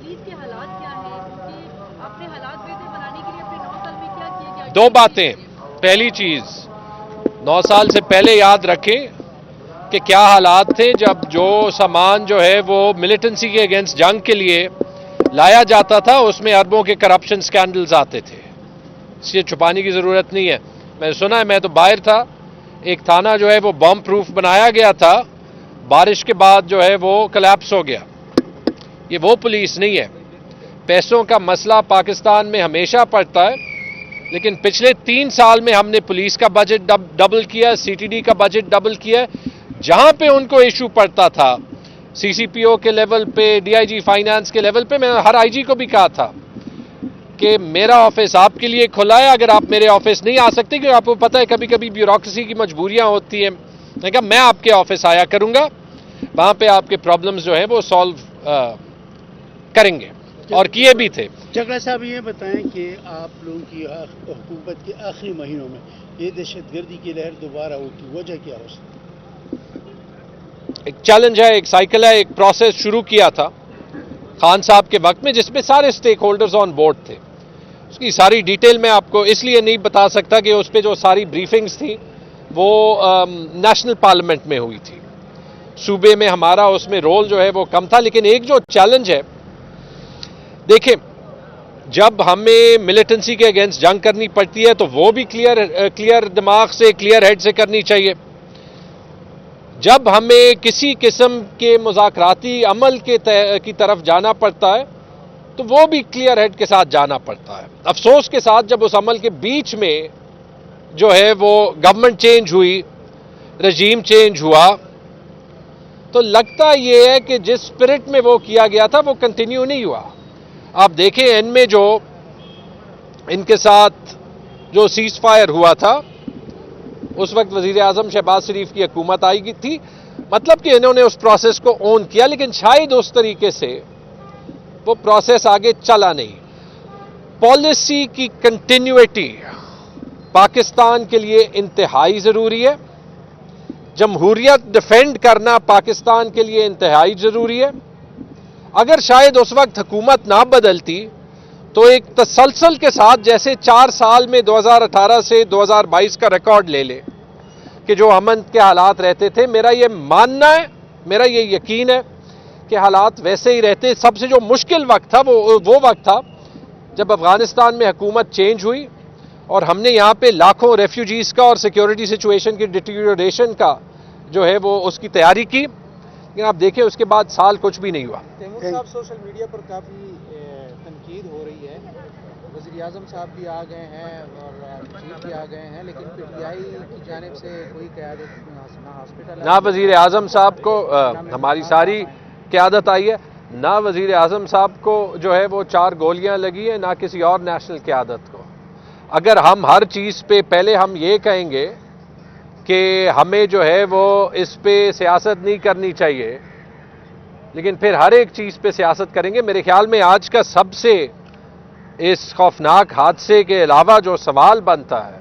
Police کے حالات کیا ہیں؟ کیونکہ اپنے حالات بہتر بنانے کے لیے اپنے 9 سال میں کیا کیا گیا؟ دو باتیں. پہلی چیز، 9 سال سے پہلے یاد رکھیں کہ کیا حالات تھے جب جو سامان جو ہے وہ ملیٹنسی کے اگینسٹ جنگ کے لیے لایا جاتا تھا، اس میں اربوں کے کرپشن سکینڈلز آتے تھے. اس یہ چھپانے کی ضرورت نہیں ہے. میں نے سنا ہے، میں تو باہر تھا، ایک تھانہ جو ہے وہ بم پروف بنایا گیا تھا، بارش کے بعد جو ہے وہ کلیپس ہو گیا. یہ وہ پولیس نہیں ہے. پیسوں کا مسئلہ پاکستان میں ہمیشہ پڑتا ہے، لیکن پچھلے 3 سال میں ہم نے پولیس کا بجٹ ڈبل کیا، سی ٹی ڈی کا بجٹ ڈبل کیا. جہاں پہ ان کو ایشو پڑتا تھا، سی سی پی او کے لیول پہ، ڈی آئی جی فائنانس کے لیول پہ، میں ہر آئی جی کو بھی کہا تھا کہ میرا آفس آپ کے لیے کھلا ہے، اگر آپ میرے آفس نہیں آ سکتے، کیونکہ آپ کو پتہ ہے کبھی کبھی بیوروکریسی کی مجبوریاں ہوتی ہیں، میں کہا میں آپ کے آفس آیا کروں گا، وہاں پہ آپ کے پرابلمز جو ہیں وہ سالو کریں گے، اور کیے بھی تھے. چکلا صاحب یہ بتائیں کہ آپ لوگوں کی حکومت کے آخری مہینوں میں یہ دہشت گردی کی لہر دوبارہ ہوتی، وجہ کیا ہو سکتی؟ ایک چیلنج ہے، ایک سائیکل ہے، ایک پروسیس شروع کیا تھا خان صاحب کے وقت میں، جس میں سارے سٹیک ہولڈرز آن بورڈ تھے. اس کی ساری ڈیٹیل میں آپ کو اس لیے نہیں بتا سکتا کہ اس پہ جو ساری بریفنگز تھیں وہ نیشنل پارلیمنٹ میں ہوئی تھی. صوبے میں ہمارا اس میں رول جو ہے وہ کم تھا. لیکن ایک جو چیلنج ہے، دیکھیں، جب ہمیں ملیٹنسی کے اگینسٹ جنگ کرنی پڑتی ہے تو وہ بھی کلیئر دماغ سے، کلیئر ہیڈ سے کرنی چاہیے. جب ہمیں کسی قسم کے مذاکراتی عمل کی طرف جانا پڑتا ہے تو وہ بھی کلیئر ہیڈ کے ساتھ جانا پڑتا ہے. افسوس کے ساتھ جب اس عمل کے بیچ میں جو ہے وہ گورنمنٹ چینج ہوئی، رجیم چینج ہوا، تو لگتا یہ ہے کہ جس اسپرٹ میں وہ کیا گیا تھا وہ کنٹینیو نہیں ہوا. آپ دیکھیں ان میں جو ان کے ساتھ جو سیز فائر ہوا تھا، اس وقت وزیر اعظم شہباز شریف کی حکومت آئی تھی، مطلب کہ انہوں نے اس پروسیس کو اون کیا، لیکن شاید اس طریقے سے وہ پروسیس آگے چلا نہیں. پالیسی کی کنٹینیوٹی پاکستان کے لیے انتہائی ضروری ہے. جمہوریت ڈیفینڈ کرنا پاکستان کے لیے انتہائی ضروری ہے. اگر شاید اس وقت حکومت نہ بدلتی تو ایک تسلسل کے ساتھ، جیسے 4 سال میں 2018 سے 2022 کا ریکارڈ لے لے کہ جو امن کے حالات رہتے تھے، میرا یہ ماننا ہے، میرا یہ یقین ہے کہ حالات ویسے ہی رہتے. سب سے جو مشکل وقت تھا وہ وقت تھا جب افغانستان میں حکومت چینج ہوئی اور ہم نے یہاں پہ لاکھوں ریفیوجیز کا اور سیکیورٹی سچویشن کی ڈیٹیریوریشن کا جو ہے وہ اس کی تیاری کی. لیکن آپ دیکھیں اس کے بعد سال کچھ بھی نہیں ہوا. تیمور صاحب، سوشل میڈیا پر کافی تنقید ہو رہی ہے، وزیر اعظم صاحب بھی آ گئے ہیں اور چیف بھی آ گئے ہیں، لیکن پی ٹی آئی کی جانب سے کوئی قیادت نہ ہاسپٹل، نہ وزیر اعظم صاحب کو ہماری ساری قیادت آئی ہے، نہ وزیر اعظم صاحب کو جو ہے وہ 4 گولیاں لگی ہیں، نہ کسی اور نیشنل قیادت کو. اگر ہم ہر چیز پہ پہلے ہم یہ کہیں گے کہ ہمیں جو ہے وہ اس پہ سیاست نہیں کرنی چاہیے، لیکن پھر ہر ایک چیز پہ سیاست کریں گے. میرے خیال میں آج کا سب سے اس خوفناک حادثے کے علاوہ جو سوال بنتا ہے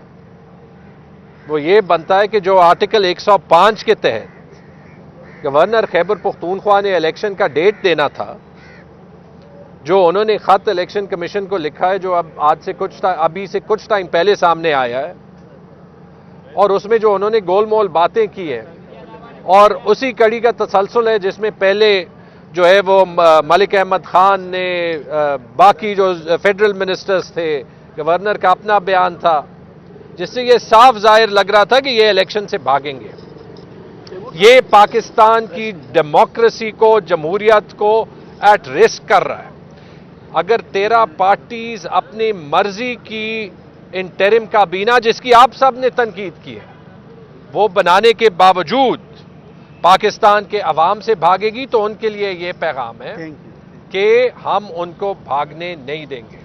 وہ یہ بنتا ہے کہ جو آرٹیکل 105 کے تحت گورنر خیبر پختونخوا نے الیکشن کا ڈیٹ دینا تھا، جو انہوں نے خط الیکشن کمیشن کو لکھا ہے، جو ابھی سے کچھ ٹائم پہلے سامنے آیا ہے، اور اس میں جو انہوں نے گول مول باتیں کی ہیں، اور اسی کڑی کا تسلسل ہے جس میں پہلے جو ہے وہ ملک احمد خان نے، باقی جو فیڈرل منسٹرز تھے، گورنر کا اپنا بیان تھا، جس سے یہ صاف ظاہر لگ رہا تھا کہ یہ الیکشن سے بھاگیں گے. یہ پاکستان کی ڈیموکریسی کو، جمہوریت کو ایٹ رسک کر رہا ہے. اگر 13 پارٹیز اپنی مرضی کی انٹرم کابینہ، جس کی آپ سب نے تنقید کی ہے، وہ بنانے کے باوجود پاکستان کے عوام سے بھاگے گی، تو ان کے لیے یہ پیغام ہے کہ ہم ان کو بھاگنے نہیں دیں گے.